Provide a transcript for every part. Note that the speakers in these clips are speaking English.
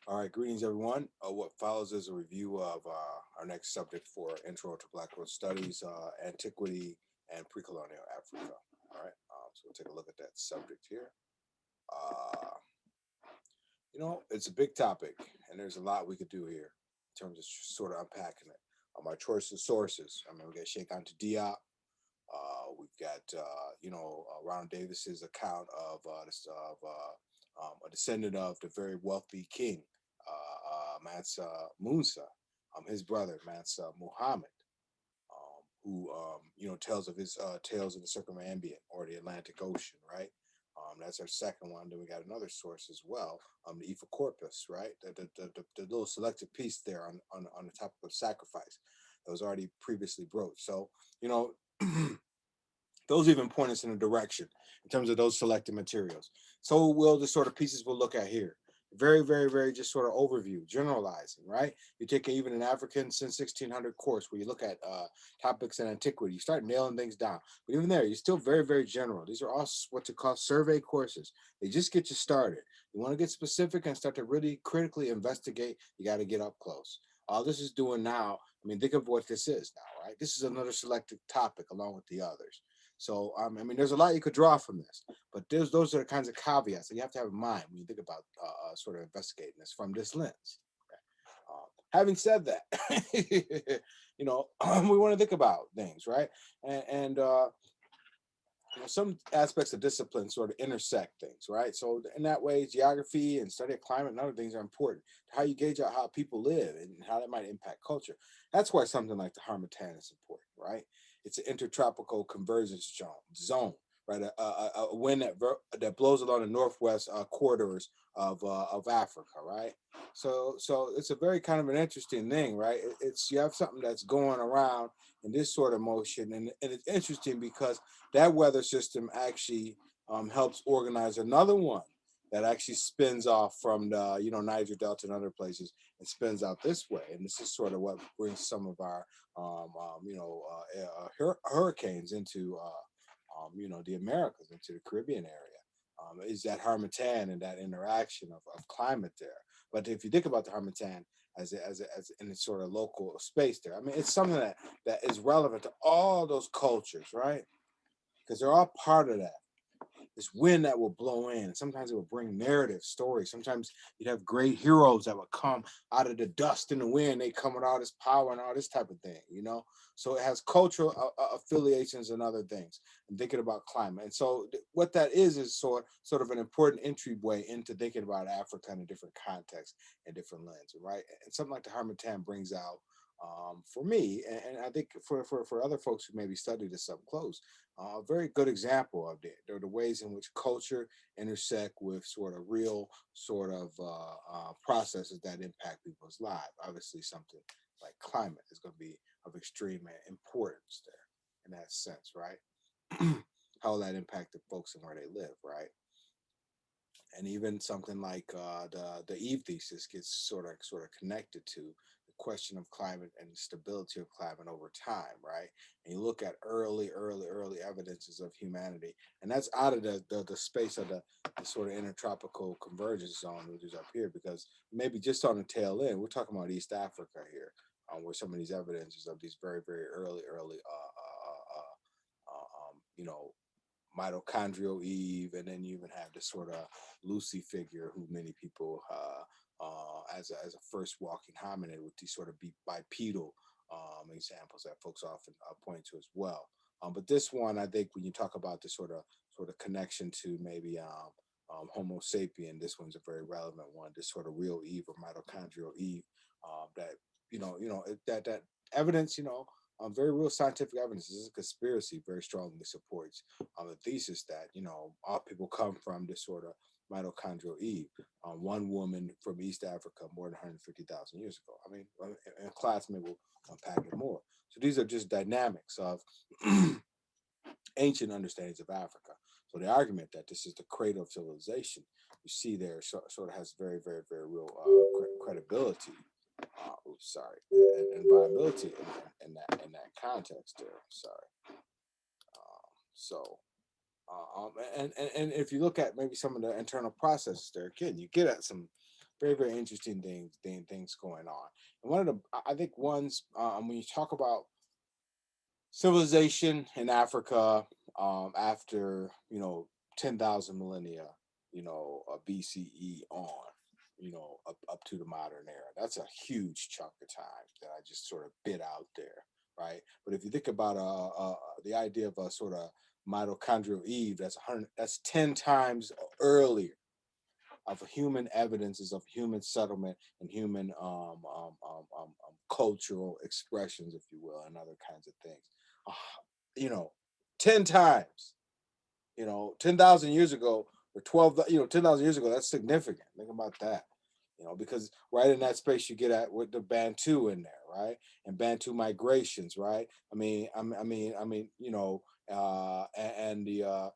All right, greetings everyone. What follows is a review of our next subject for Intro to Black World Studies, Antiquity and Precolonial Africa. All right, so we'll take a look at that subject here. Uh, it's a big topic, and there's a lot we could do here in terms of sort of unpacking it. My choice of sources. I mean, we got Sheikh Anta Diop. We've got Ronald Davis's account of a descendant of the very wealthy king, Mansa Musa, his brother Mansa Muhammad, who tells of his tales of the circumambient or the Atlantic Ocean, right? That's our second one. Then we got another source as well, the Eva Corpus, right? The little selected piece there on the topic of sacrifice that was already previously broached. So you know. Those even point us in a direction in terms of those selected materials. So will the sort of pieces we'll look at here. Very, very, very just sort of overview, generalizing, right? You take even an African since 1600 course where you look at topics in antiquity, you start nailing things down. But even there, you're still very, very general. These are all what to call survey courses. They just get you started. You want to get specific and start to really critically investigate, you got to get up close. All this is doing now, I mean, think of what this is now, right? This is another selected topic along with the others. So, I mean, there's a lot you could draw from this, but those are the kinds of caveats that you have to have in mind when you think about sort of investigating this from this lens. Having said that, we want to think about things, right? And some aspects of discipline sort of intersect things, right? So in that way, geography and study of climate and other things are important to how you gauge out how people live and how that might impact culture. That's why something like the Harmattan is important, right? It's an intertropical convergence zone, right? A wind that blows along the northwest corridors of Africa, right? So it's a very kind of an interesting thing, right? It's you have something that's going around in this sort of motion, and it's interesting because that weather system actually helps organize another one that actually spins off from the Niger Delta and other places and spins out this way. And this is sort of what brings some of our hurricanes into the Americas, into the Caribbean area. Is that harmattan and that interaction of climate there? But if you think about the harmattan as in its sort of local space there, I mean, it's something that is relevant to all those cultures, right? Because they're all part of that. This wind that will blow in. Sometimes it will bring narrative stories. Sometimes you'd have great heroes that would come out of the dust in the wind. They come with all this power and all this type of thing. So it has cultural affiliations and other things. And thinking about climate. And so what that is sort of an important entryway into thinking about Africa in a different context and different lens, right? And something like the Harmattan brings out for me, and I think for other folks who maybe study this up close, a very good example of the ways in which culture intersect with sort of real sort of processes that impact people's lives. Obviously, something like climate is going to be of extreme importance there in that sense, right? How that impacted folks and where they live, right? And even something like the Eve thesis gets sort of connected to the question of climate and stability of climate over time, right? And you look at early evidences of humanity, and that's out of the space of the sort of intertropical convergence zone, which is up here, because maybe just on the tail end, we're talking about East Africa here, where some of these evidences of these very early you know mitochondrial Eve, and then you even have this sort of Lucy figure, who many people as a first walking hominid, with these sort of bipedal examples that folks often point to as well. But this one, I think, when you talk about the sort of connection to maybe Homo sapien, this one's a very relevant one. This sort of real Eve or mitochondrial Eve, that that evidence, very real scientific evidence. This is a conspiracy very strongly supports the thesis that all people come from this sort of mitochondrial Eve. One woman from East Africa more than 150,000 years ago. I mean, in class maybe we'll unpack it more. So these are just dynamics of ancient understandings of Africa. So the argument that this is the cradle of civilization, you see there, sort of has very real credibility. Sorry, and viability in that context there. Sorry. So, and if you look at maybe some of the internal processes there, again, you get at some very, very interesting things going on. And one of the, I think, ones when you talk about civilization in Africa after 10,000 millennia, BCE on, up to the modern era. That's a huge chunk of time that I just sort of bit out there, right? But if you think about the idea of a sort of mitochondrial Eve, that's 10 times earlier of human evidences of human settlement and human cultural expressions, if you will, and other kinds of things. Uh, you know, 10 times. 10,000 years ago or 10,000 years ago. That's significant. Think about that. Because right in that space you get at with the Bantu in there, right? And Bantu migrations, right? And the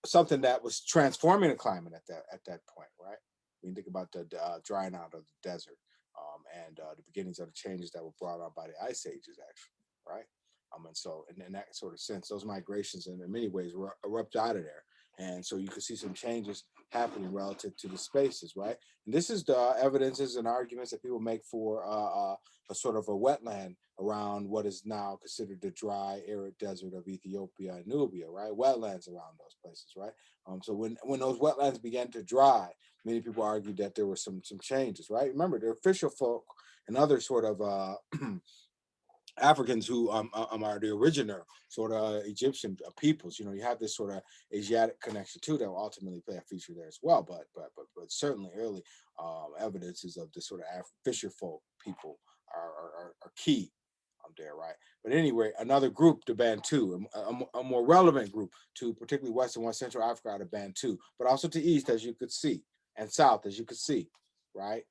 something that was transforming the climate at that point, right? When you think about the drying out of the desert, and the beginnings of the changes that were brought on by the ice ages, actually, right? And so in that sort of sense, those migrations in many ways erupt out of there, and so you can see some changes happening relative to the spaces, right? And this is the evidences and arguments that people make for a sort of a wetland around what is now considered the dry, arid desert of Ethiopia and Nubia, right? Wetlands around those places, right? So when those wetlands began to dry, many people argued that there were some changes, right? Remember, the official folk and other sort of Africans who are the original sort of Egyptian peoples. You have this sort of Asiatic connection too that will ultimately play a feature there as well. But certainly early evidences of this sort of fisher folk people are key there, right? But anyway, another group, the Bantu, a more relevant group to particularly West and West Central Africa are the Bantu, but also to East, as you could see, and South, as you could see, right?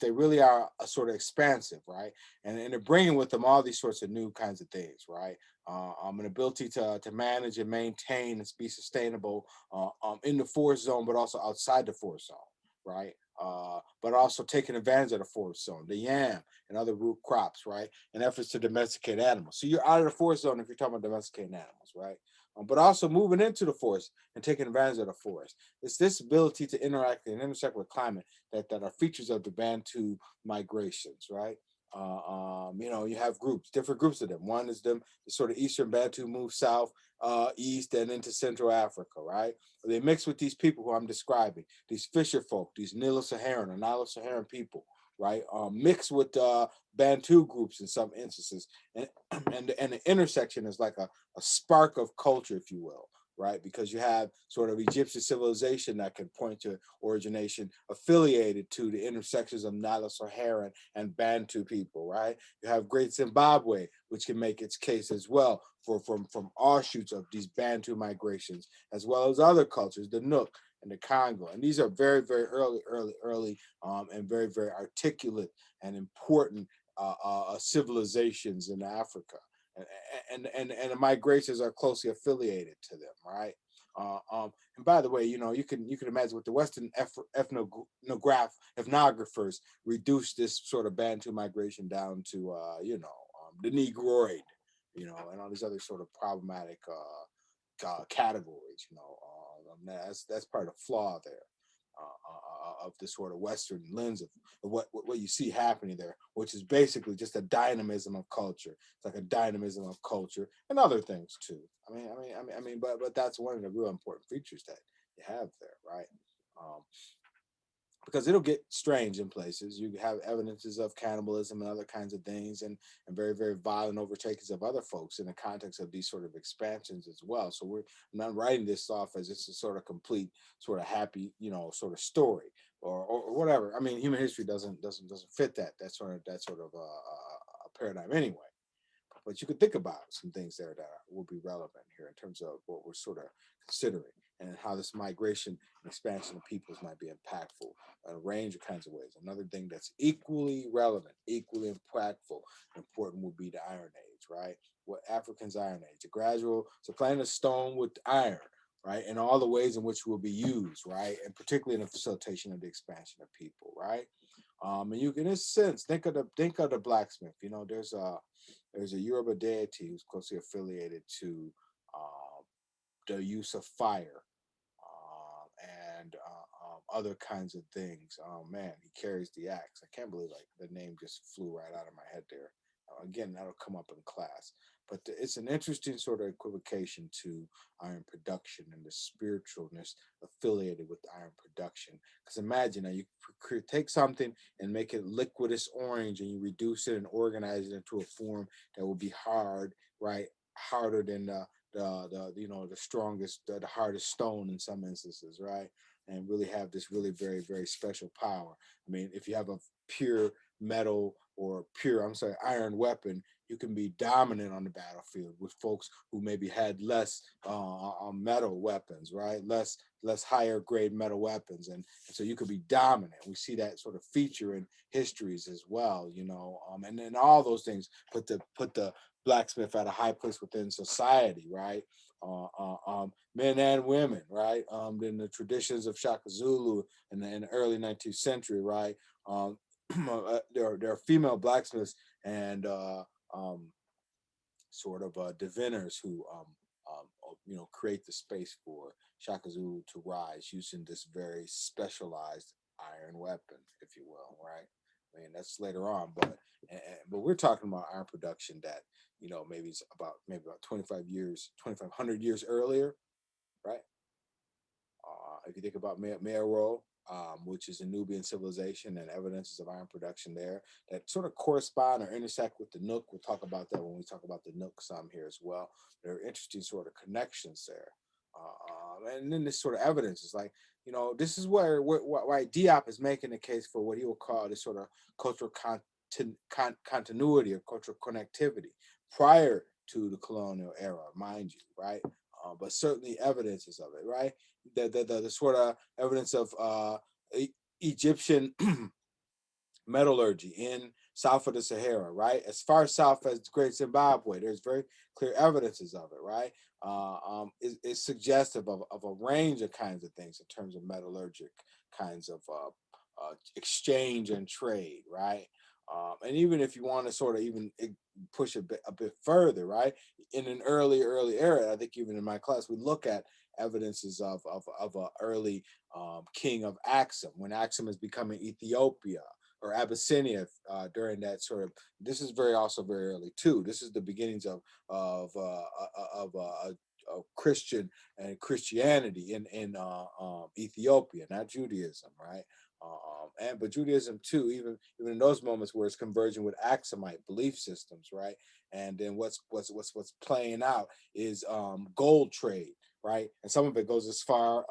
They really are a sort of expansive, right? And they're bringing with them all these sorts of new kinds of things, right? An ability to manage and maintain and be sustainable in the forest zone, but also outside the forest zone, right? But also taking advantage of the forest zone, the yam and other root crops, right? And efforts to domesticate animals. So you're out of the forest zone if you're talking about domesticating animals, right? But also moving into the forest and taking advantage of the forest. It's this ability to interact and intersect with climate that are features of the Bantu migrations, right? You have different groups of them. One is the sort of Eastern Bantu move south, east, and into Central Africa, right? They mix with these people who I'm describing, these fisher folk, these Nilo-Saharan or Nilo-Saharan people, right? Mixed with Bantu groups in some instances, and and the intersection is like a spark of culture, if you will, right? Because you have sort of Egyptian civilization that can point to origination affiliated to the intersections of Nilo-Saharan and Bantu people, right? You have Great Zimbabwe, which can make its case as well from offshoots of these Bantu migrations, as well as other cultures, the Nook and the Congo. And these are very, very early, and very, very articulate and important civilizations in Africa. And the migrations are closely affiliated to them, right? And by the way, you can imagine with the Western ethnographers reduce this sort of Bantu migration down to the Negroid, and all these other sort of problematic categories. That's part of the flaw there. Of this sort of Western lens of what you see happening there, which is basically just a dynamism of culture. It's like a dynamism of culture and other things too. But that's one of the real important features that you have there, right? Um, because it'll get strange in places. You have evidences of cannibalism and other kinds of things, and very, very violent overtakings of other folks in the context of these sort of expansions as well. So we're not writing this off as it's a sort of complete, sort of happy, sort of story or whatever. Human history doesn't fit that sort of paradigm anyway. But you could think about some things there that will be relevant here in terms of what we're sort of considering and how this migration and expansion of peoples might be impactful in a range of kinds of ways. Another thing that's equally relevant, equally impactful, important would be the Iron Age, right? What African's Iron Age, supplying a stone with iron, right? And all the ways in which it will be used, right? And particularly in the facilitation of the expansion of people, right? And you can, in a sense, think of the blacksmith. There's a Yoruba deity who's closely affiliated to the use of fire, and other kinds of things. Man, he carries the axe. I can't believe like the name just flew right out of my head there. Again, that'll come up in class. But it's an interesting sort of equivocation to iron production and the spiritualness affiliated with iron production. Because imagine now you take something and make it liquidous orange, and you reduce it and organize it into a form that will be hard, right? Harder than the strongest, the hardest stone in some instances, right? And really have this really very, very special power. I mean, if you have a pure metal or pure, I'm sorry, iron weapon, you can be dominant on the battlefield with folks who maybe had less metal weapons, right? Less higher grade metal weapons, and so you could be dominant. We see that sort of feature in histories as well, and then all those things put the blacksmith at a high place within society, right? Men and women, right? In the traditions of Shaka Zulu in the early 19th century, right? There are female blacksmiths and um, sort of diviners who create the space for Shaka Zulu to rise using this very specialized iron weapon, if you will, right? I mean, that's later on, but we're talking about iron production that maybe it's about 25 years, 2,500 years earlier, right? If you think about Meroe, which is a Nubian civilization and evidences of iron production there that sort of correspond or intersect with the Nook. We'll talk about that when we talk about the Nook some here as well. There are interesting sort of connections there. And then this sort of evidence is like, this is why Diop is making the case for what he will call this sort of cultural continuity or cultural connectivity prior to the colonial era, mind you, right? But certainly evidences of it, right? The sort of evidence of Egyptian metallurgy in south of the Sahara, right? As far south as Great Zimbabwe, there's very clear evidences of it, right? It's suggestive of a range of kinds of things in terms of metallurgic kinds of exchange and trade, right? And even if you want to sort of even push a bit further, right? In an early era, I think even in my class, we look at evidences of a early king of Axum when Axum is becoming Ethiopia or Abyssinia during that sort of. This is also very early too. This is the beginnings of Christian and Christianity in Ethiopia, not Judaism, right? But Judaism too, even in those moments where it's converging with Axumite belief systems, right? And then what's playing out is gold trade, right? And some of it goes as far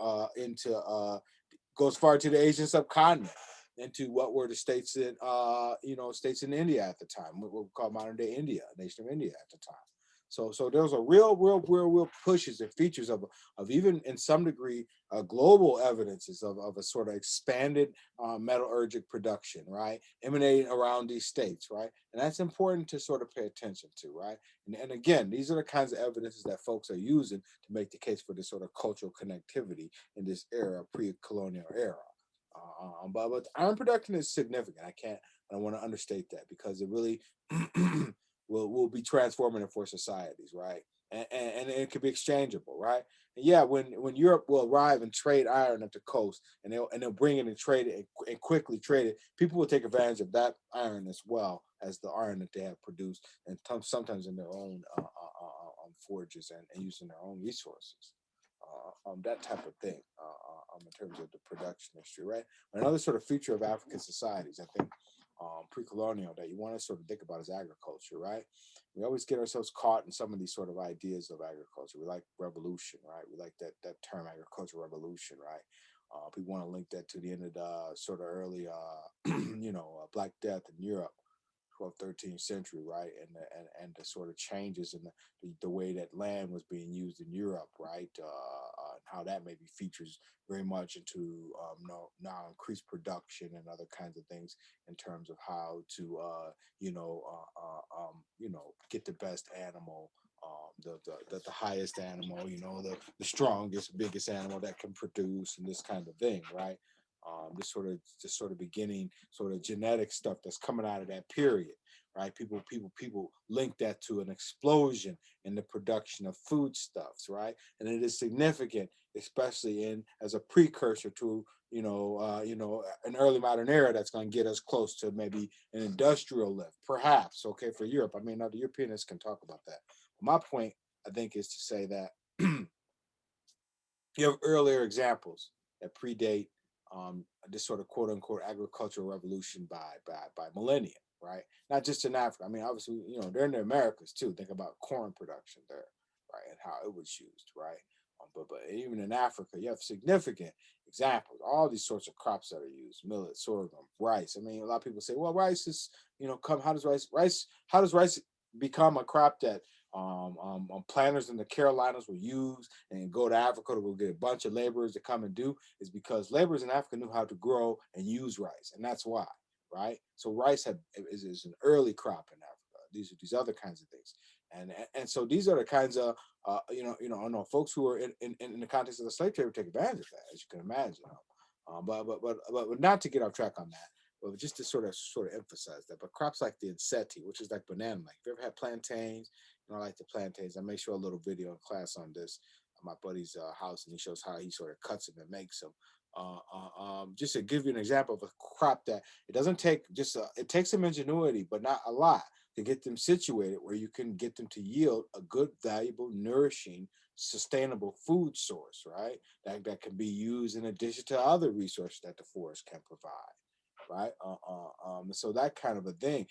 goes far to the Asian subcontinent, into what were the states states in India at the time, what we call modern day India, nation of India at the time. So there's a real pushes and features of even in some degree global evidences of a sort of expanded metallurgic production, right, emanating around these states, right, and that's important to sort of pay attention to, right, and again, these are the kinds of evidences that folks are using to make the case for this sort of cultural connectivity in this era, pre-colonial era. But iron production is significant. I don't want to understate that because it really will be transformative for societies, right? And it could be exchangeable, right? And yeah, when Europe will arrive and trade iron at the coast, and they'll bring it and trade it and quickly trade it, people will take advantage of that iron as well as the iron that they have produced, and sometimes in their own forges and using their own resources, that type of thing. In terms of the production history, right? Another sort of feature of African societies, I think, pre-colonial that you want to sort of think about is agriculture, right? We always get ourselves caught in some of these sort of ideas of agriculture. We like revolution, right? We like that term agricultural revolution, right? People want to link that to the end of the sort of early, Black Death in Europe, 12th, 13th century, right? And the sort of changes in the way that land was being used in Europe, right? And how that maybe features very much into now increased production and other kinds of things in terms of how to get the best animal, the highest animal, the strongest, biggest animal that can produce, and this kind of thing, right? This sort of beginning sort of genetic stuff that's coming out of that period, right? People link that to an explosion in the production of foodstuffs, right? And it is significant, especially as a precursor to an early modern era that's going to get us close to maybe an industrial lift, perhaps. Okay, for Europe. I mean, now the Europeans can talk about that. My point, I think, is to say that you have earlier examples that predate this sort of quote unquote agricultural revolution by millennia, right? Not just in Africa. I mean, obviously, they're in the Americas too. Think about corn production there, right, and how it was used, right? But even in Africa, you have significant examples. All these sorts of crops that are used: millet, sorghum, rice. I mean, a lot of people say, well, rice is, come. How does rice become a crop that planters in the Carolinas will use and go to Africa to go get a bunch of laborers to come and do? Is because laborers in Africa knew how to grow and use rice, and that's why, right? So rice is an early crop in Africa. These other kinds of things, and so these are the kinds of I know folks who are in the context of the slave trade would take advantage of that, as you can imagine. But not to get off track on that, but just to sort of emphasize that. But crops like the Inseti, which is like banana, like if you ever had plantains, I like the plantains. I make sure a little video in class on this at my buddy's house, and he shows how he sort of cuts them and makes them. Just to give you an example of a crop that it doesn't take it takes some ingenuity, but not a lot to get them situated where you can get them to yield a good, valuable, nourishing, sustainable food source, right? That can be used in addition to other resources that the forest can provide, right? So that kind of a thing,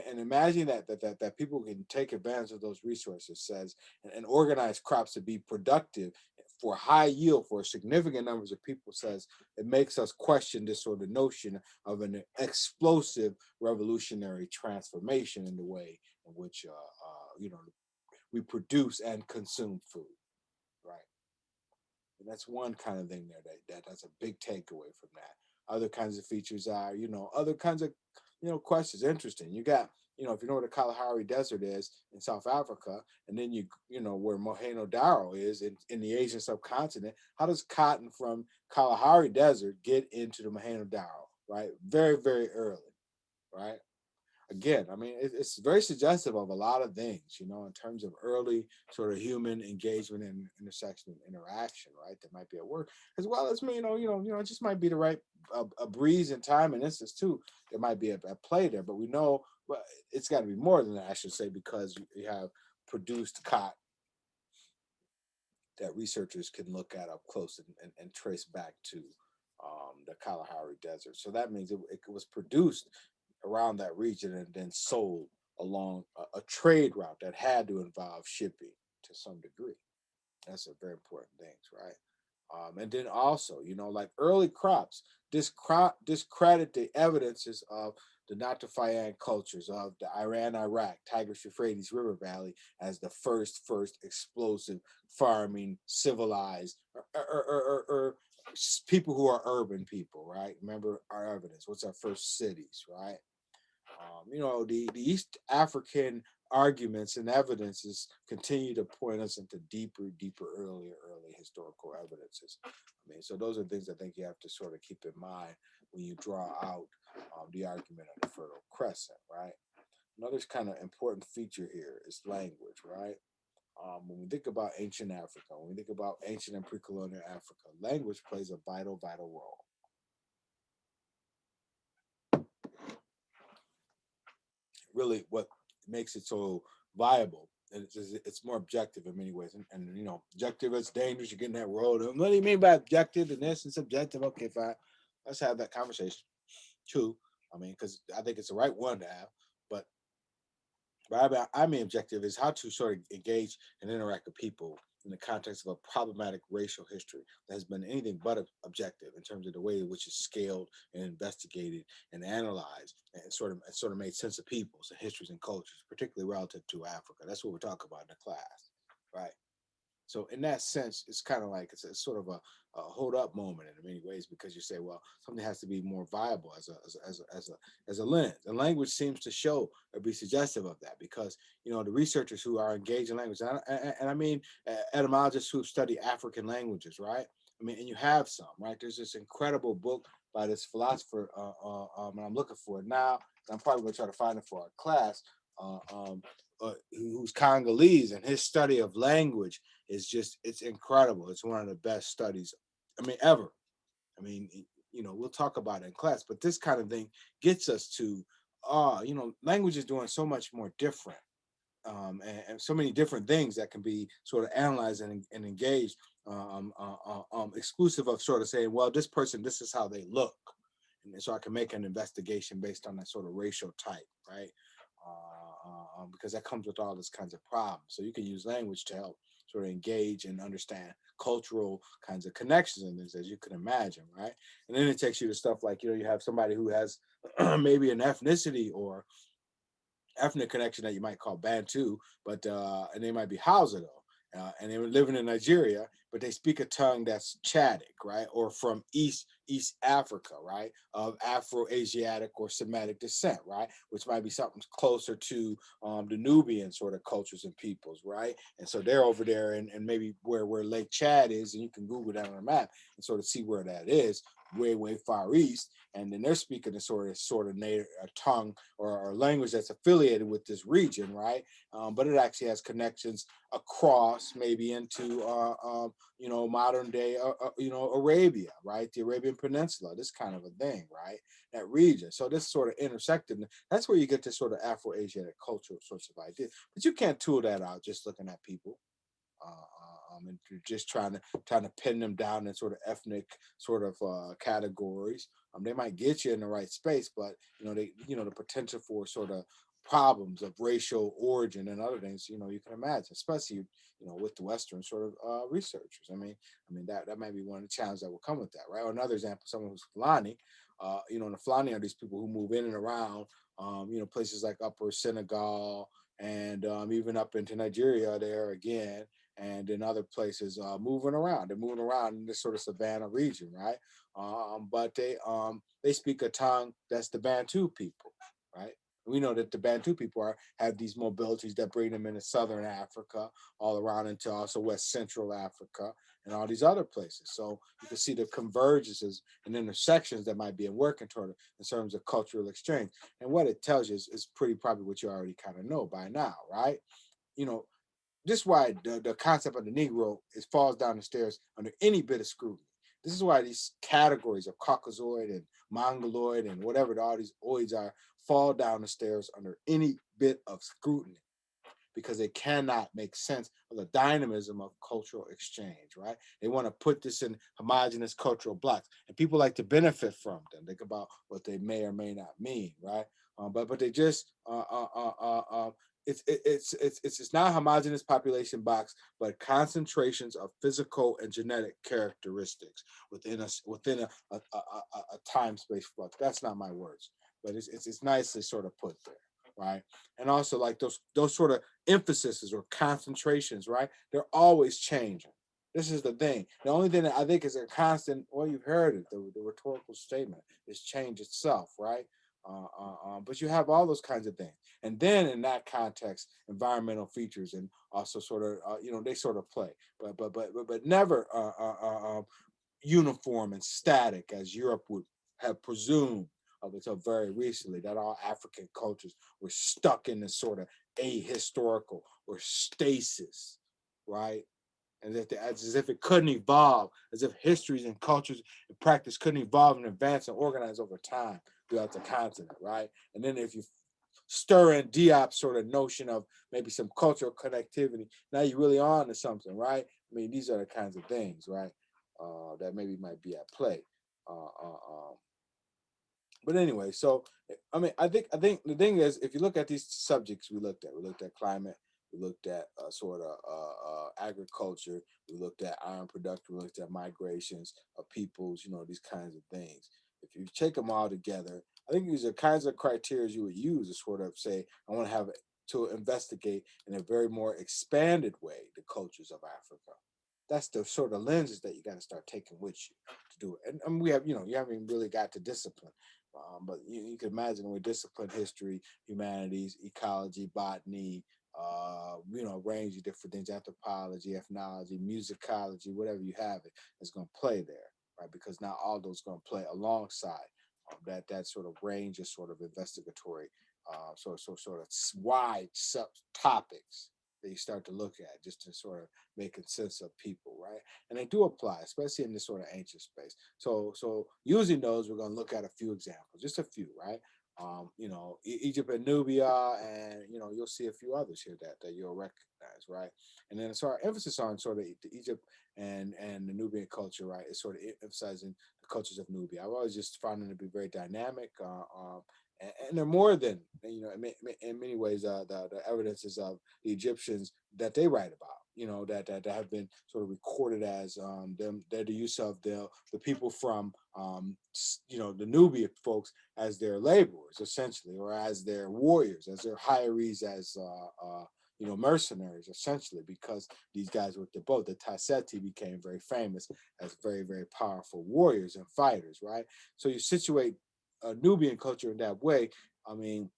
and imagine that people can take advantage of those resources, says, and organize crops to be productive for high yield for significant numbers of people, says it makes us question this sort of notion of an explosive revolutionary transformation in the way in which we produce and consume food, right? And that's one kind of thing there that's a big takeaway from that. Other kinds of features are, other kinds of, questions. Interesting. You got, if you know where the Kalahari Desert is in South Africa, and then where Mohenjo-Daro is in the Asian subcontinent, how does cotton from Kalahari Desert get into the Mohenjo-Daro, right? Very, very early, right? Again, I mean, it's very suggestive of a lot of things, in terms of early sort of human engagement and intersection and interaction, right? That might be at work, as well as it just might be the right a breeze in time and instance too. There might be a play there, but we know, well, it's got to be more than that, I should say, because you have produced cotton that researchers can look at up close and trace back to the Kalahari Desert. So that means it was produced around that region and then sold along a trade route that had to involve shipping to some degree. That's a very important thing, right? And then also, like early crops, discredit the evidences of the Natafayan cultures of the Iran-Iraq, Tigris-Euphrates River Valley as the first explosive farming, civilized, or people who are urban people, right? Remember our evidence. What's our first cities, right? The East African arguments and evidences continue to point us into deeper, early historical evidences. I mean, so those are things I think you have to sort of keep in mind when you draw out the argument of the Fertile Crescent, right? Another kind of important feature here is language, right? When we think about ancient Africa, when we think about ancient and pre-colonial Africa, language plays a vital role. Really, what makes it so viable, and it's more objective in many ways, and objective is dangerous. You get in that road. What do you mean by objective and this and subjective? Okay, fine, let's have that conversation. True. I mean, because I think it's the right one to have, but I mean, objective is how to sort of engage and interact with people in the context of a problematic racial history that has been anything but objective in terms of the way in which it's scaled and investigated and analyzed and sort of made sense of peoples and histories and cultures, particularly relative to Africa. That's what we're talking about in the class, right? So in that sense, it's kind of like it's a sort of a hold up moment in many ways, because you say, well, something has to be more viable as a lens. And language seems to show or be suggestive of that, because the researchers who are engaged in language, and I mean etymologists who study African languages, right? I mean, and you have some, right? There's this incredible book by this philosopher, and I'm looking for it now. I'm probably going to try to find it for our class. Who's Congolese, and his study of language is it's incredible. It's one of the best studies, I mean, ever. I mean, we'll talk about it in class, but this kind of thing gets us to, language is doing so much more different, and so many different things that can be sort of analyzed and engaged, exclusive of sort of saying, well, this person, this is how they look. And so I can make an investigation based on that sort of racial type, right? Because that comes with all this kinds of problems. So you can use language to help sort of engage and understand cultural kinds of connections and things, as you can imagine, right? And then it takes you to stuff like, you have somebody who has maybe an ethnicity or ethnic connection that you might call Bantu, but and they might be Hausa though, and they were living in Nigeria, but they speak a tongue that's Chadic, right, or from East Africa, right, of Afro-Asiatic or Semitic descent, right, which might be something closer to the Nubian sort of cultures and peoples, right, and so they're over there and maybe where Lake Chad is, and you can Google that on a map and sort of see where that is, way far east, and then they're speaking a sort of native a tongue or language that's affiliated with this region, right? But it actually has connections across, maybe into modern day Arabia, right? The Arabian Peninsula, this kind of a thing, right? That region. So this sort of intersected. That's where you get this sort of Afro-Asiatic cultural sorts of ideas. But you can't tool that out just looking at people. And just trying to pin them down in sort of ethnic sort of categories. They might get you in the right space, but the potential for sort of problems of racial origin and other things, you can imagine, especially with the Western sort of researchers. That might be one of the challenges that will come with that, right? Or another example, someone who's Fulani. And the Fulani are these people who move in and around, places like Upper Senegal and even up into Nigeria there again, and in other places, moving around. They're moving around in this sort of savannah region, right? But they speak a tongue that's the Bantu people, right? We know that the Bantu people have these mobilities that bring them into southern Africa, all around into also West Central Africa, and all these other places. So you can see the convergences and intersections that might be in working toward it in terms of cultural exchange. And what it tells you is pretty probably what you already kind of know by now, right? You know, this is why the concept of the Negro falls down the stairs under any bit of scrutiny. This is why these categories of Caucasoid and Mongoloid and whatever all these oids are fall down the stairs under any bit of scrutiny, because they cannot make sense of the dynamism of cultural exchange, right? They want to put this in homogenous cultural blocks, and people like to benefit from them. Think about what they may or may not mean, right? But they just it's not a homogeneous population box, but concentrations of physical and genetic characteristics within a time space flux. That's not my words, but it's nicely sort of put there, right? And also like those sort of emphases or concentrations, right? They're always changing. This is the thing. The only thing that I think is a constant, well, you've heard it, the rhetorical statement is change itself, right? But you have all those kinds of things. And then in that context, environmental features and also sort of, they sort of play, but never uniform and static as Europe would have presumed up until very recently, that all African cultures were stuck in this sort of ahistorical or stasis, right? And that as if it couldn't evolve, as if histories and cultures and practice couldn't evolve and advance and organize over time throughout the continent, right? And then if you stir in Diop's sort of notion of maybe some cultural connectivity, now you're really on to something, right? These are the kinds of things, right, that maybe might be at play. Uh, uh, um, but anyway, so I think the thing is, if you look at these subjects we looked at climate, we looked at sort of agriculture, we looked at iron production, we looked at migrations of peoples, these kinds of things. If you take them all together, I think these are kinds of criteria you would use to sort of say, I want to have to investigate in a very more expanded way the cultures of Africa. That's the sort of lenses that you got to start taking with you to do it. And we have, you haven't really got to discipline. But you can imagine with discipline, history, humanities, ecology, botany, a range of different things, anthropology, ethnology, musicology, whatever you have, it's going to play there, right? Because now all those going to play alongside that sort of range of sort of investigatory, sort of wide subtopics that you start to look at just to sort of making sense of people, right? And they do apply, especially in this sort of ancient space. So using those, we're going to look at a few examples, just a few, right? Egypt and Nubia, and you'll see a few others here that you'll recognize, right? And then so our emphasis on sort of the Egypt and the Nubian culture, right, is sort of emphasizing the cultures of Nubia. I've always just found them to be very dynamic, and they're more than in many ways the evidences of the Egyptians that they write about. That have been sort of recorded as they're the use of the people from the Nubian folks as their laborers essentially, or as their warriors, as their hirees, as mercenaries essentially, because these guys with the boat, the Tasseti, became very famous as very, very powerful warriors and fighters, right? So you situate Nubian culture in that way. I mean,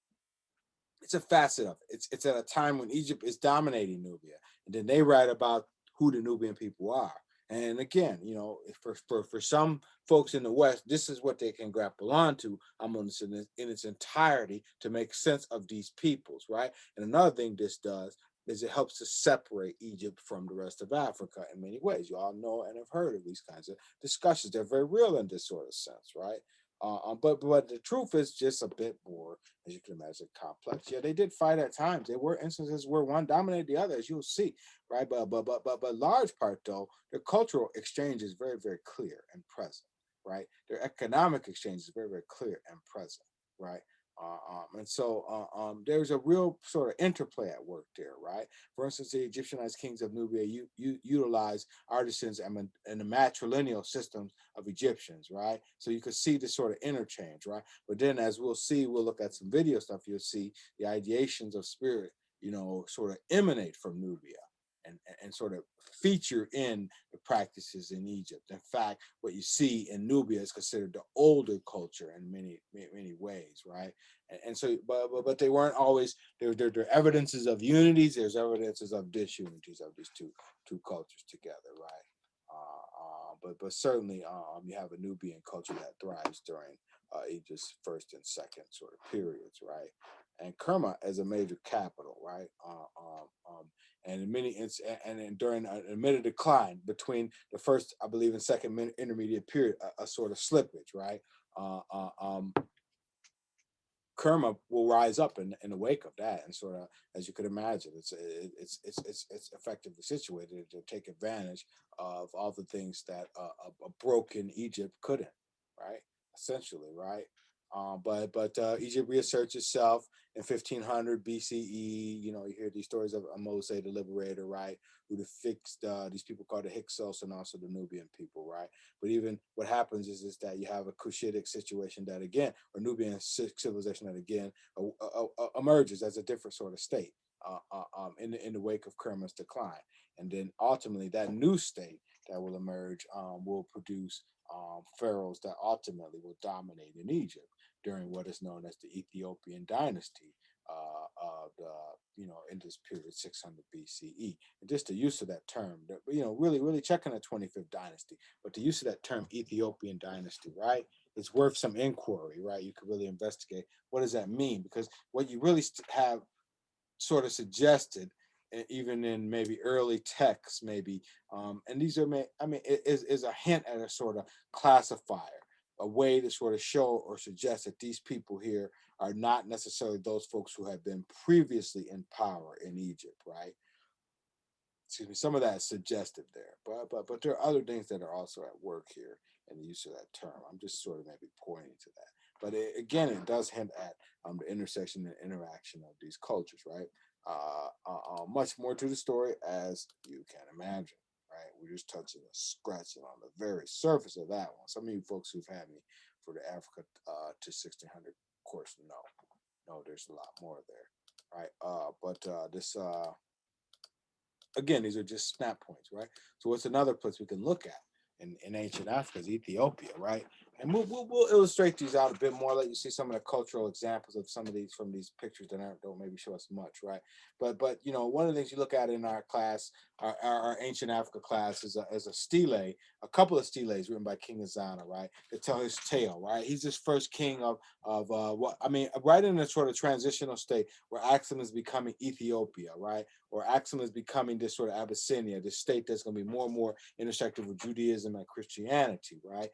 it's a facet of it. It's at a time when Egypt is dominating Nubia, and then they write about who the Nubian people are. And again, for some folks in the West, this is what they can grapple onto almost in its entirety to make sense of these peoples, right? And another thing this does is it helps to separate Egypt from the rest of Africa in many ways. You all know and have heard of these kinds of discussions. They're very real in this sort of sense, right? But the truth is just a bit more, as you can imagine, complex. Yeah, they did fight at times. There were instances where one dominated the other, as you'll see, right? But large part though, their cultural exchange is very, very clear and present, right? Their economic exchange is very, very clear and present, right? And so there's a real sort of interplay at work there, right? For instance, the Egyptianized kings of Nubia utilize artisans and the matrilineal systems of Egyptians, right? So you could see this sort of interchange, right? But then, as we'll see, we'll look at some video stuff. You'll see the ideations of spirit, sort of emanate from Nubia. And sort of feature in the practices in Egypt. In fact, what you see in Nubia is considered the older culture in many ways, right? And so, but they weren't always. There are evidences of unities. There's evidences of disunities of these two cultures together, right? But certainly, you have a Nubian culture that thrives during Egypt's first and second sort of periods, right? And Kerma as a major capital, right? And in many and during an admitted decline between the first, I believe, and second intermediate period, a sort of slippage, right? Uh, uh, um, Kerma will rise up in the wake of that, and sort of, as you could imagine, it's effectively situated to take advantage of all the things that a broken Egypt couldn't, right? Essentially, right? But Egypt reasserts itself in 1500 BCE. You hear these stories of Mose the Liberator, right? Who fixed these people called the Hyksos and also the Nubian people, right? But even what happens is that you have a Cushitic situation that again, or Nubian civilization that again emerges as a different sort of state in the wake of Kerma's decline, and then ultimately that new state that will emerge will produce pharaohs that ultimately will dominate in Egypt during what is known as the Ethiopian dynasty of the in this period 600 BCE. And just the use of that term, really checking the 25th dynasty, but the use of that term Ethiopian dynasty, right? It's worth some inquiry, right? You could really investigate what does that mean, because what you really have sort of suggested, even in maybe early texts, maybe, and these are, is a hint at a sort of classifier, a way to sort of show or suggest that these people here are not necessarily those folks who have been previously in power in Egypt, right? Excuse me, some of that is suggestive there, but there are other things that are also at work here in the use of that term. I'm just sort of maybe pointing to that, but again, it does hint at the intersection and interaction of these cultures, right? Much more to the story, as you can imagine, right? We're just touching and scratching on the very surface of that one. Some of you folks who've had me for the Africa to 1600 course know there's a lot more there, right? But this again, these are just snap points, right? So what's another place we can look at in ancient Africa is Ethiopia, right? And we'll illustrate these out a bit more, let you see some of the cultural examples of some of these from these pictures that don't maybe show us much, right? But you know, one of the things you look at in our class, our ancient Africa class, is a stele, a couple of steles written by King Azana, right? To tell his tale, right? He's this first king of what I mean, right in a sort of transitional state where Axum is becoming Ethiopia, right? Or Axum is becoming this sort of Abyssinia, this state that's going to be more and more intersected with Judaism and Christianity, right?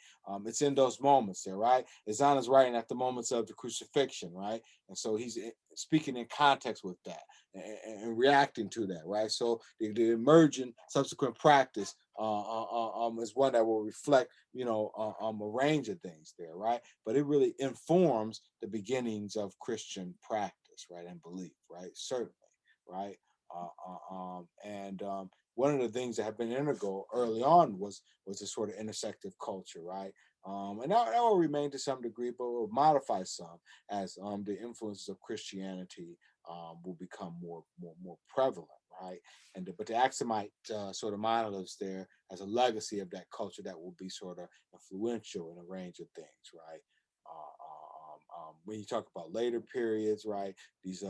It's in those moments there, right? Azana's writing at the moments of the crucifixion, right? And so he's speaking in context with that and reacting to that, right? So the emergent subsequent practice is one that will reflect, you know, a range of things there, right? But it really informs the beginnings of Christian practice, right, and belief, right? Certainly, right? And one of the things that have been integral early on was this sort of intersective culture, right? And that will remain to some degree, but will modify some as the influences of Christianity will become more prevalent, right? But the Axumite sort of monoliths there as a legacy of that culture that will be sort of influential in a range of things, right? When you talk about later periods, right? These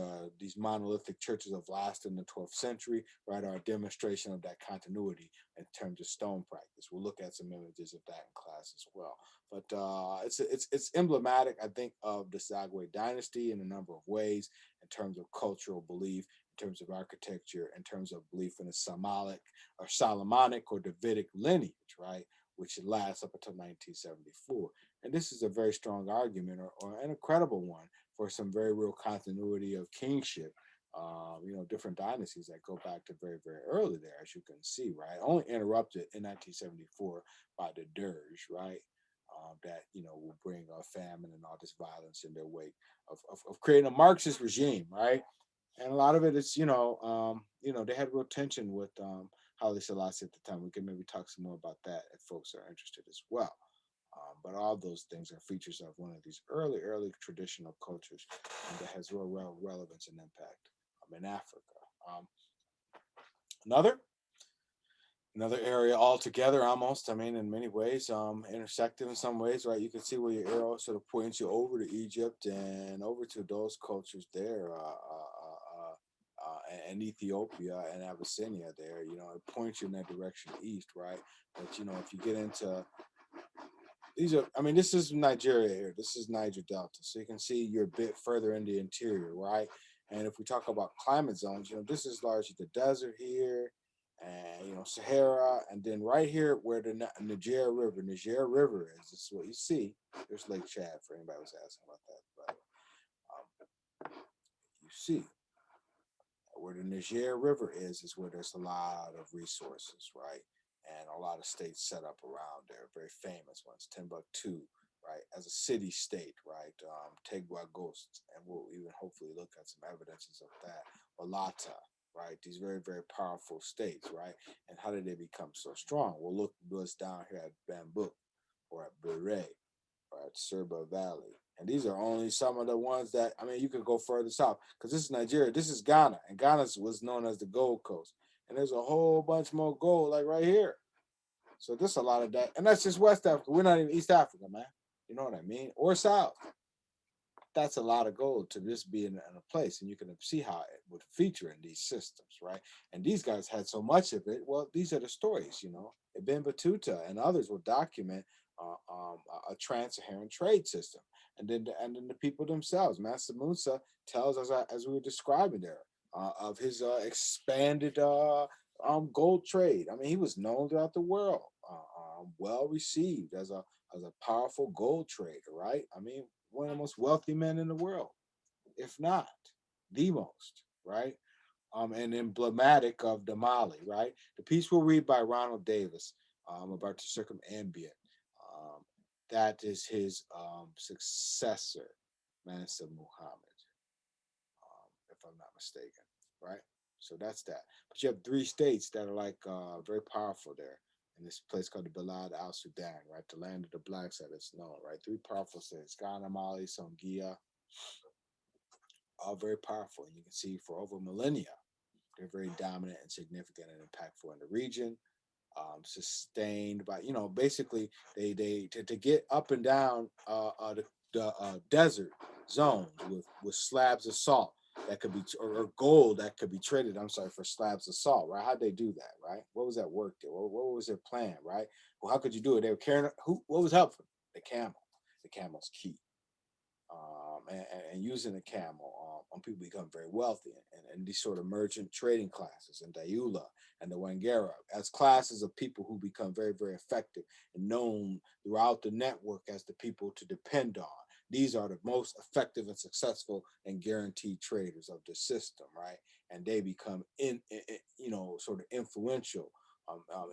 monolithic churches of last in the 12th century, right, are a demonstration of that continuity in terms of stone practice. We'll look at some images of that in class as well. But it's emblematic, I think, of the Zagwe dynasty in a number of ways, in terms of cultural belief, in terms of architecture, in terms of belief in the Solomonic or Davidic lineage, right, which lasts up until 1974. And this is a very strong argument, or an incredible one, for some very real continuity of kingship. You know, different dynasties that go back to very, very early there, as you can see, right? Only interrupted in 1974 by the dirge, right? That, you know, will bring famine and all this violence in their wake of creating a Marxist regime, right? And a lot of it is, you know, they had real tension with Haile Selassie at the time. We can maybe talk some more about that if folks are interested as well. But all those things are features of one of these early traditional cultures that has real relevance and impact in Africa. Um, another another area altogether, almost, I mean, in many ways intersected in some ways, right? You can see where your arrow sort of points you over to Egypt and over to those cultures there, and Ethiopia and Abyssinia there. You know, it points you in that direction east, right? But you know, if you get into these are, I mean, this is Nigeria here. This is Niger Delta. So you can see you're a bit further in the interior, right? And if we talk about climate zones, you know, this is largely the desert here and, you know, Sahara. And then right here where the Niger River is, this is what you see. There's Lake Chad for anybody who's asking about that. But you see where the Niger River is where there's a lot of resources, right? And a lot of states set up around there, very famous ones, Timbuktu, right, as a city state, right? Tegua Ghost, and we'll even hopefully look at some evidences of that. Olata, right? These very, very powerful states, right? And how did they become so strong? We'll look what's down here at Bambuk or at Beret or at Serba Valley. And these are only some of the ones that, I mean, you could go further south because this is Nigeria. This is Ghana, and Ghana was known as the Gold Coast. And there's a whole bunch more gold, like right here. So there's a lot of that. And that's just West Africa. We're not even East Africa, man. You know what I mean? Or South. That's a lot of gold to just be in a place. And you can see how it would feature in these systems, right? And these guys had so much of it. Well, these are the stories, you know. Ibn Battuta and others will document a trans-Saharan trade system. And then the people themselves. Master Musa tells us, as we were describing there, of his expanded gold trade. I mean, he was known throughout the world, well received as a powerful gold trader, right? I mean, one of the most wealthy men in the world, if not the most, right? And emblematic of the Mali, right? The piece we'll read by Ronald Davis about the circumambient. That is his successor, Mansa Muhammad, if I'm not mistaken, right? So that's that. But you have three states that are like very powerful there in this place called the Balad al Sudan, right? The land of the blacks that it's known, right? Three powerful states, Ghana, Mali, Songhia, all very powerful. And you can see for over millennia, they're very dominant and significant and impactful in the region. sustained by, basically they to get up and down the desert zones with slabs of salt that could be, or gold that could be traded. I'm sorry, for slabs of salt, right? How'd they do that, right? What was that work there? What was their plan, right? Well, how could you do it? They were carrying who? What was helpful? The camel. The camel's key. And using the camel, people become very wealthy, and these sort of merchant trading classes, and Dayula and the Wangara, as classes of people who become very, very effective and known throughout the network as the people to depend on. These are the most effective and successful and guaranteed traders of the system, right? And they become sort of influential,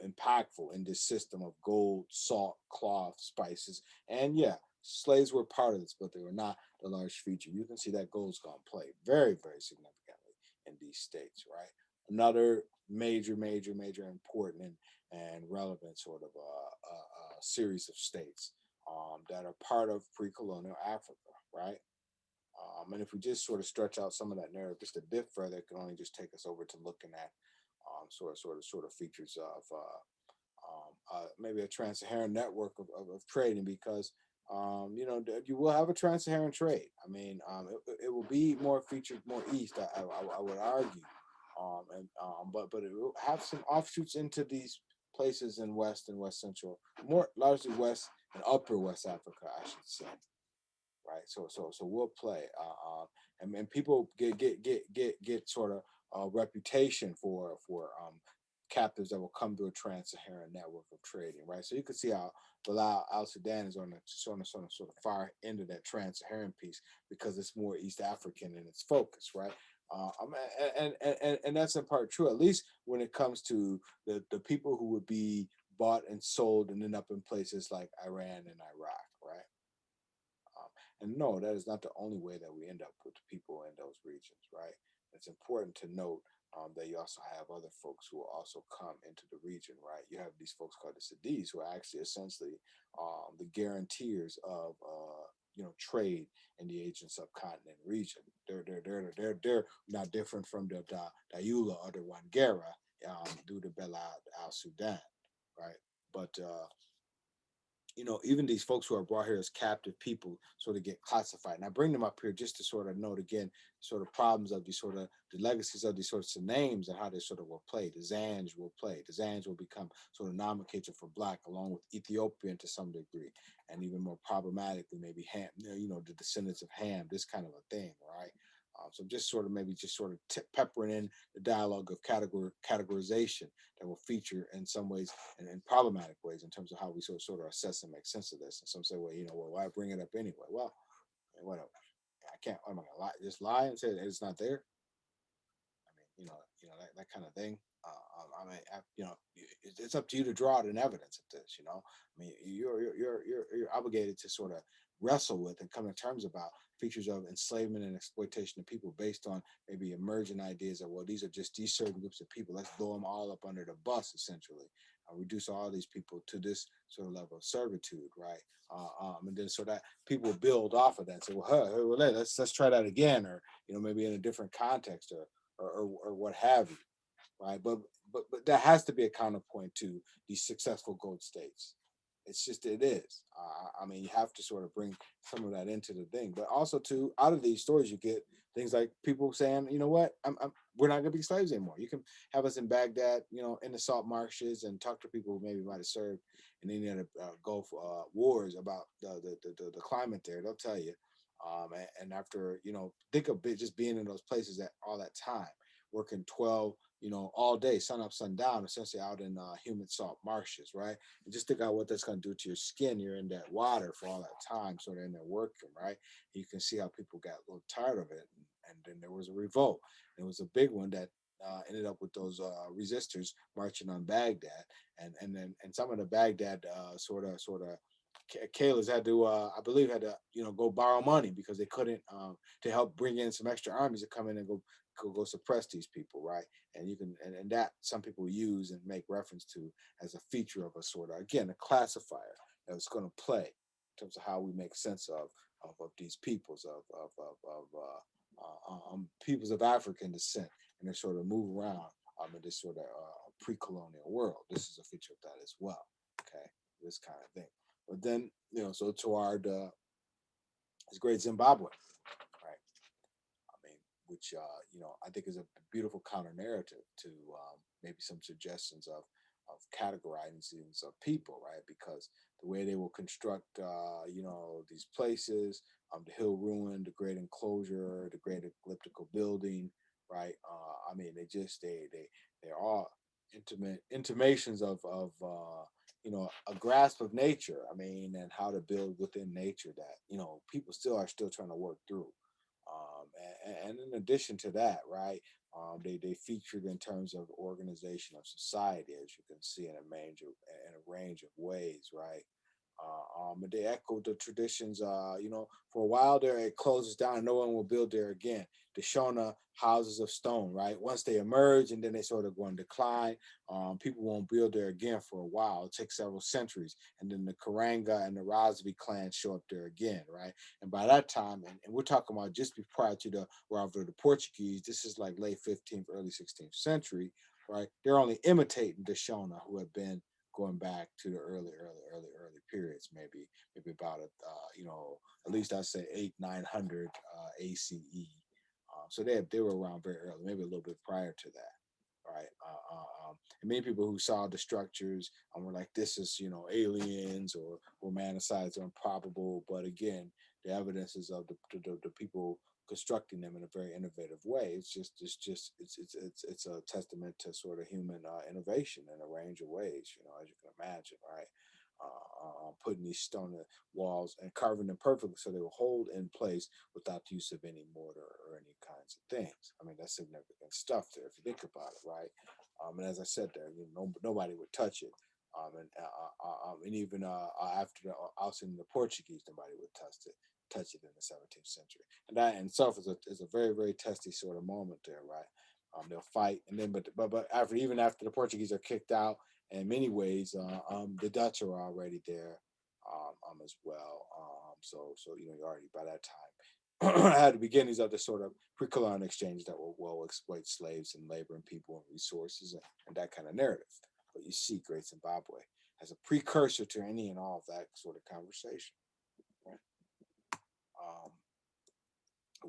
impactful in this system of gold, salt, cloth, spices, and yeah, slaves were part of this, but they were not the large feature. You can see that gold's going to play very, very significantly in these states, right? Another major, major, major important and relevant sort of series of states that are part of pre-colonial Africa, right? And if we just sort of stretch out some of that narrative just a bit further, it can only just take us over to looking at sort of features of maybe a trans-Saharan network of trading, because you will have a trans-Saharan trade. I mean, it will be more featured more east, I would argue, but it will have some offshoots into these places in West and West Central, more largely West and Upper West Africa, I should say, right? So we'll play, and people get sort of a reputation for captives that will come to a trans-Saharan network of trading, right? So you can see how Bilal Al Sudan is on the sort of far end of that trans-Saharan piece, because it's more East African in its focus, right? And that's in part true, at least when it comes to the people who would be bought and sold and end up in places like Iran and Iraq, right? And no, that is not the only way that we end up with people in those regions, right? It's important to note that you also have other folks who will also come into the region, right? You have these folks called the Sadis, who are actually essentially the guarantors of trade in the Asian subcontinent region. They're not different from the Dayula or the Wangara due to Bela al Sudan, right? But even these folks who are brought here as captive people sort of get classified. And I bring them up here just to sort of note again, sort of problems of these sort of the legacies of these sorts of names and how they sort of will play. The Zanj will play. The Zanj will become sort of nomenclature for black, along with Ethiopian to some degree, and even more problematically, maybe Ham, the descendants of Ham, this kind of a thing, right? So just sort of maybe just sort of peppering in the dialogue of categorization that will feature in some ways and in problematic ways in terms of how we sort of assess and make sense of this. And some say, well, why bring it up anyway? Well, whatever. I can't. I'm not gonna lie. Just lie and say it's not there. I mean, that kind of thing. It's up to you to draw out an evidence of this. I mean, you're obligated to sort of wrestle with and come to terms about features of enslavement and exploitation of people based on maybe emergent ideas of, well, these are just these certain groups of people. Let's blow them all up under the bus, essentially. Reduce all these people to this sort of level of servitude, right? And then so that people build off of that and say, well, let's try that again, or maybe in a different context, or what have you, right? But that has to be a counterpoint to these successful gold states. It's just it is. I mean, you have to sort of bring some of that into the thing, but also too, out of these stories, you get things like people saying, you know what, we're not going to be slaves anymore. You can have us in Baghdad, in the salt marshes, and talk to people who maybe might have served in any of the Gulf wars about the climate there. They'll tell you. And after think of it, just being in those places at all that time, working 12, all day, sun up, sun down, essentially out in humid salt marshes, right? And just think about what that's going to do to your skin. You're in that water for all that time, sort of in there working, right? You can see how people got a little tired of it, and then there was a revolt. It was a big one that ended up with those resistors marching on Baghdad, and some of the Baghdad sort of Kayla's had to, I believe, had to, go borrow money because they couldn't, to help bring in some extra armies to come in and go suppress these people, right? And you can, and that some people use and make reference to as a feature of a sort of, again, a classifier that was going to play in terms of how we make sense of these peoples peoples of African descent, and they sort of move around in this sort of pre-colonial world. This is a feature of that as well. Okay, this kind of thing. But then, so toward this great Zimbabwe, right? I mean, which I think is a beautiful counter narrative to maybe some suggestions of categorizing of people, right? Because the way they will construct, these places, the hill ruin, the great enclosure, the great elliptical building, right? I mean, they're all intimations of a grasp of nature. I mean, and how to build within nature that people still trying to work through. And in addition to that, right, they featured in terms of organization of society, as you can see in a range of ways, right? And they echoed the traditions. For a while there, it closes down, and no one will build there again. The Shona houses of stone, right? Once they emerge, and then they sort of go in decline, people won't build there again for a while. It takes several centuries, and then the Karanga and the Rosby clans show up there again, right? And by that time, and we're talking about just prior to the arrival of the Portuguese, this is like late 15th, early 16th century, right? They're only imitating the Shona, who have been going back to the early periods, maybe about at least I'd say 800-900 ACE. So they were around very early, maybe a little bit prior to that, right? And many people who saw the structures were like, this is aliens or romanticized or improbable. But again, the evidences of the people constructing them in a very innovative way. It's a testament to sort of human innovation in a range of ways, as you can imagine, right? Putting these stone walls and carving them perfectly so they will hold in place without the use of any mortar or any kinds of things. I mean, that's significant stuff there if you think about it, right? And as I said there, nobody would touch it. And even after the ousting of the Portuguese, nobody would touch it in the 17th century. And that in itself is a very, very testy sort of moment there, right? They'll fight, and then but after the Portuguese are kicked out, in many ways, the Dutch are already there, as well. So you're already by that time had the beginnings of the sort of pre-colonial exchange that will exploit slaves and labor and people and resources and that kind of narrative. But you see, Great Zimbabwe as a precursor to any and all of that sort of conversation. Right? Um,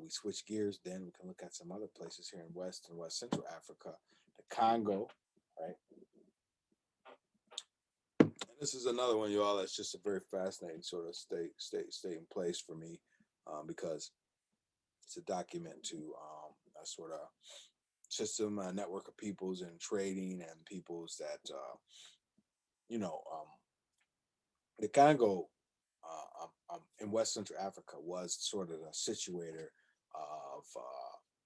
we switch gears, then we can look at some other places here in West and West Central Africa, the Congo, right? And this is another one, y'all, that's just a very fascinating sort of stay in place for me, because it's a document to a sort of system, a network of peoples and trading and peoples that, you know, um, the Congo in West Central Africa was sort of a situator of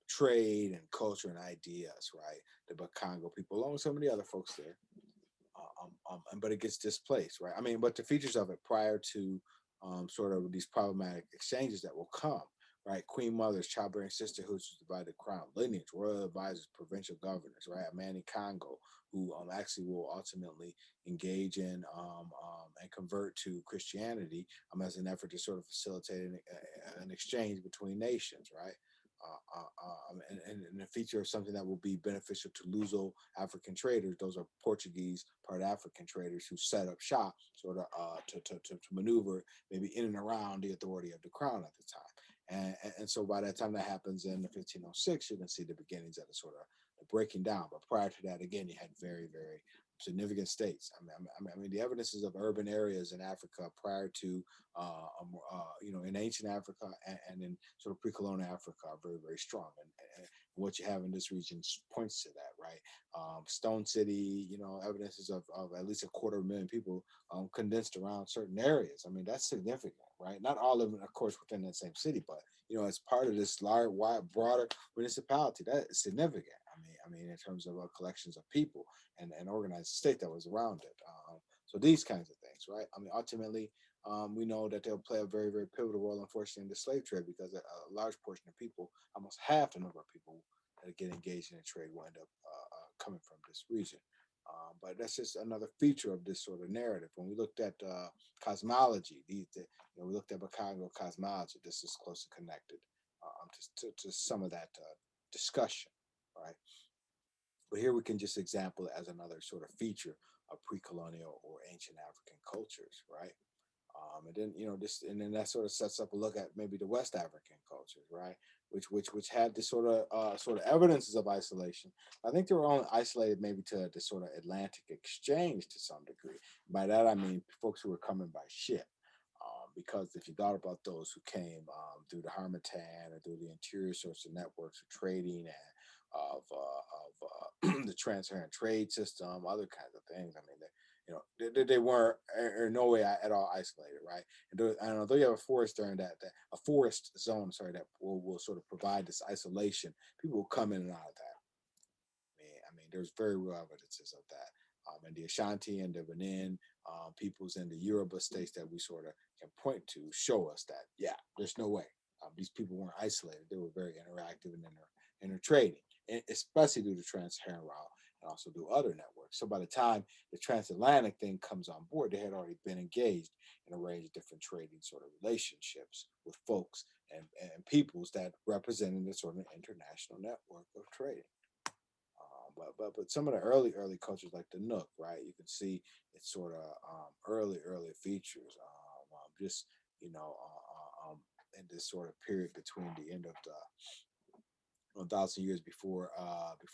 trade and culture and ideas, right? The Bakongo people, along with some of the other folks there. But it gets displaced, right? I mean, but the features of it prior to sort of these problematic exchanges that will come, right? Queen mothers, childbearing sisterhoods who divide the crown, lineage, royal advisors, provincial governors, right? Amani Congo, who actually will ultimately engage in and convert to Christianity as an effort to sort of facilitate an exchange between nations, right? And a feature of something that will be beneficial to Luso African traders. Those are Portuguese, part African traders who set up shop sort of to maneuver maybe in and around the authority of the crown at the time. And so by that time that happens in 1506, you can see the beginnings of the sort of the breaking down. But prior to that, again, you had very, very significant states. I mean, the evidences of urban areas in Africa prior to, in ancient Africa and in sort of pre-colonial Africa are very, very strong. And what you have in this region points to that, right? Stone City, evidences of at least 250,000 people condensed around certain areas. I mean, that's significant, right? Not all of them, of course, within that same city, but as part of this large, wide, broader municipality, that is significant. I mean, in terms of collections of people and organized state that was around it. So these kinds of things, right? I mean, ultimately, we know that they'll play a very, very pivotal role, unfortunately, in the slave trade because a large portion of people, almost half the number of people that get engaged in the trade will end up coming from this region. But that's just another feature of this sort of narrative. When we looked at cosmology, we looked at Bakongo cosmology. This is closely connected to some of that discussion, right? But here we can just example it as another sort of feature of pre-colonial or ancient African cultures, right? And then this, and then that sort of sets up a look at maybe the West African cultures, right? Which had this sort of evidences of isolation. I think they were only isolated maybe to the sort of Atlantic exchange to some degree. By that I mean folks who were coming by ship. Because if you thought about those who came through the Harmattan or through the interior sorts of networks of trading and of the transparent trade system, other kinds of things. I mean, they weren't in no way at all isolated, right? And although you have a forest during that a forest zone, sorry, that will sort of provide this isolation, people will come in and out of that. I mean, there's very real evidences of that. And the Ashanti and the Benin peoples and the Yoruba states that we sort of can point to show us that, yeah, there's no way. These people weren't isolated. They were very interactive and intertrading, especially through the Trans-Saharan route and also through other networks. So by the time the transatlantic thing comes on board, they had already been engaged in a range of different trading sort of relationships with folks and peoples that represented a sort of international network of trade. But some of the early cultures like the Nook, right? You can see it's sort of early features. Just you know, in this sort of period between the end of the 1,000 years before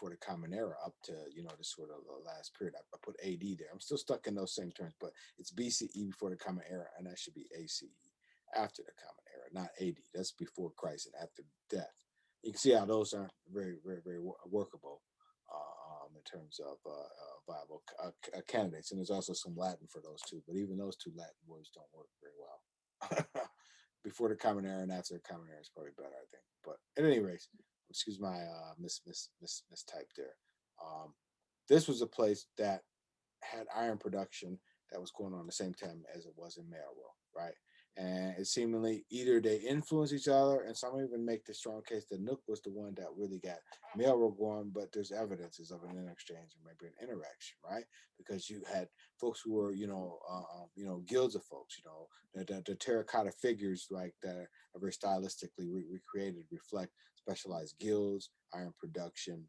the Common Era up to this sort of the last period. I put AD there. I'm still stuck in those same terms, but it's BCE before the Common Era, and that should be ACE after the Common Era, not AD. That's before Christ and after death. You can see how those aren't very workable in terms of viable candidates. And there's also some Latin for those two, but even those two Latin words don't work very well. Before the Common Era and after the Common Era is probably better, I think. But at any rate, excuse my mistype there. Um, this was a place that had iron production that was going on the same time as it was in Melville, right? And it seemingly either they influence each other, and some even make the strong case that Nook was the one that really got Melville going. But there's evidences of an exchange or maybe an interaction, right? Because you had folks who were, guilds of folks, the terracotta figures like that are very stylistically recreated reflect specialized guilds, iron production,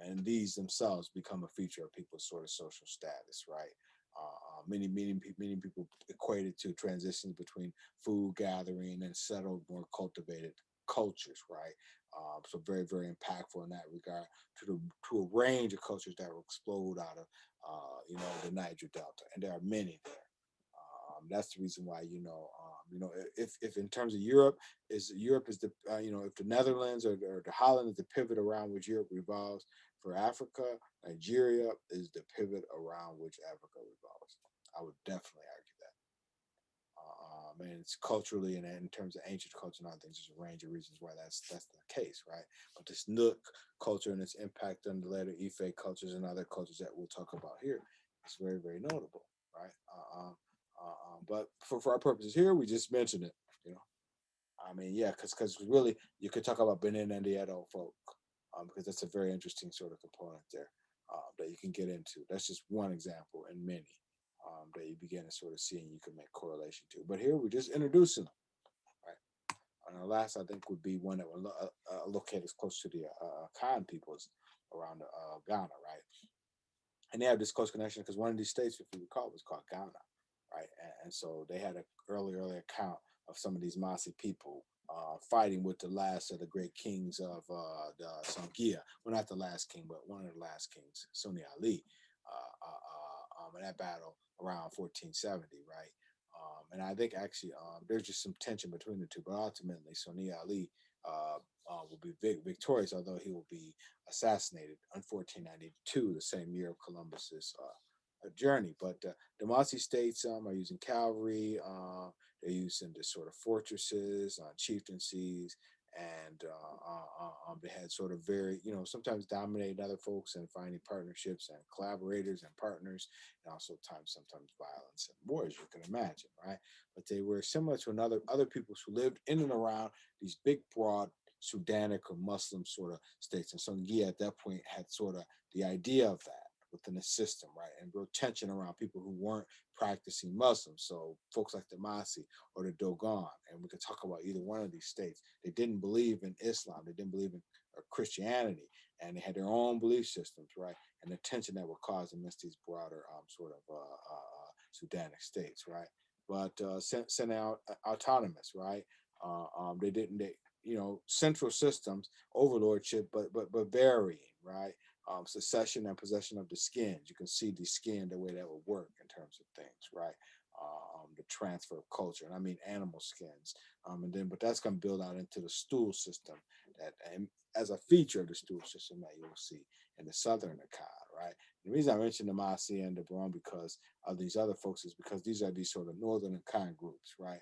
and these themselves become a feature of people's sort of social status, right? Many people equate it to transitions between food gathering and settled, more cultivated cultures, right? So very impactful in that regard to a range of cultures that will explode out of the Niger Delta, and there are many there. That's the reason why if in terms of Europe is the if the Netherlands or the Holland is the pivot around which Europe revolves, for Africa, Nigeria is the pivot around which Africa revolves. I would definitely argue that. And it's culturally and in terms of ancient culture and other things, there's a range of reasons why that's the case, right? But this Nook culture and its impact on the later Ife cultures and other cultures that we'll talk about here is very notable, right? But for our purposes here, we just mentioned it, you know. I mean, yeah, because really you could talk about Benin and the Edo folk, because that's a very interesting sort of component there that you can get into. That's just one example in many that you begin to sort of see and you can make correlation to. But here we're just introducing them, right? And the last I think would be one that would locate as close to the Khan peoples around Ghana, right? And they have this close connection because one of these states, if you recall, was called Ghana, right? And so they had an early account of some of these Masi people fighting with the last of the great kings of the Songhia. Well, not the last king, but one of the last kings, Sunni Ali, in that battle around 1470, right? And I think actually there's just some tension between the two, but ultimately Sunni Ali will be victorious, although he will be assassinated in 1492, the same year of Columbus's journey. But the Masi states are using cavalry. They're using the sort of fortresses, chieftaincies, and they had sort of very, sometimes dominating other folks and finding partnerships and collaborators and partners, and also sometimes violence and war, as you can imagine, right? But they were similar to other peoples who lived in and around these big, broad Sudanic or Muslim sort of states. And Songhia at that point had sort of the idea of that, within the system, right? And real tension around people who weren't practicing Muslims. So folks like the Masi or the Dogon, and we could talk about either one of these states. They didn't believe in Islam. They didn't believe in Christianity, and they had their own belief systems, right? And the tension that would cause amidst these broader sort of Sudanic states, right? But sent out autonomous, right? They didn't, central systems, overlordship, but varying, right? Secession and possession of the skins. You can see the skin, the way that would work in terms of things, right? The transfer of culture, and I mean animal skins, but that's going to build out into the stool system that, and as a feature of the stool system that you'll see in the southern Akkad, right? The reason I mentioned the Masi and the Barone because of these other folks is because these are these sort of northern Akkad groups, right?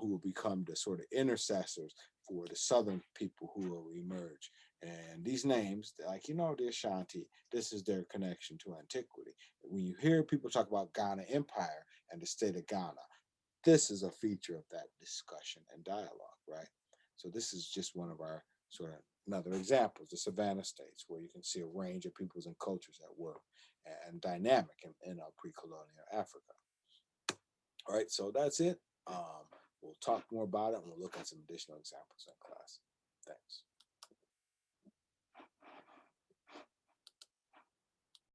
Who will become the sort of intercessors for the southern people who will emerge. And these names, like, the Ashanti, this is their connection to antiquity. When you hear people talk about Ghana Empire and the state of Ghana, this is a feature of that discussion and dialogue, right? So this is just one of our sort of another examples, the Savannah states, where you can see a range of peoples and cultures at work and dynamic in pre-colonial Africa. All right, so that's it. We'll talk more about it and we'll look at some additional examples in class. Thanks.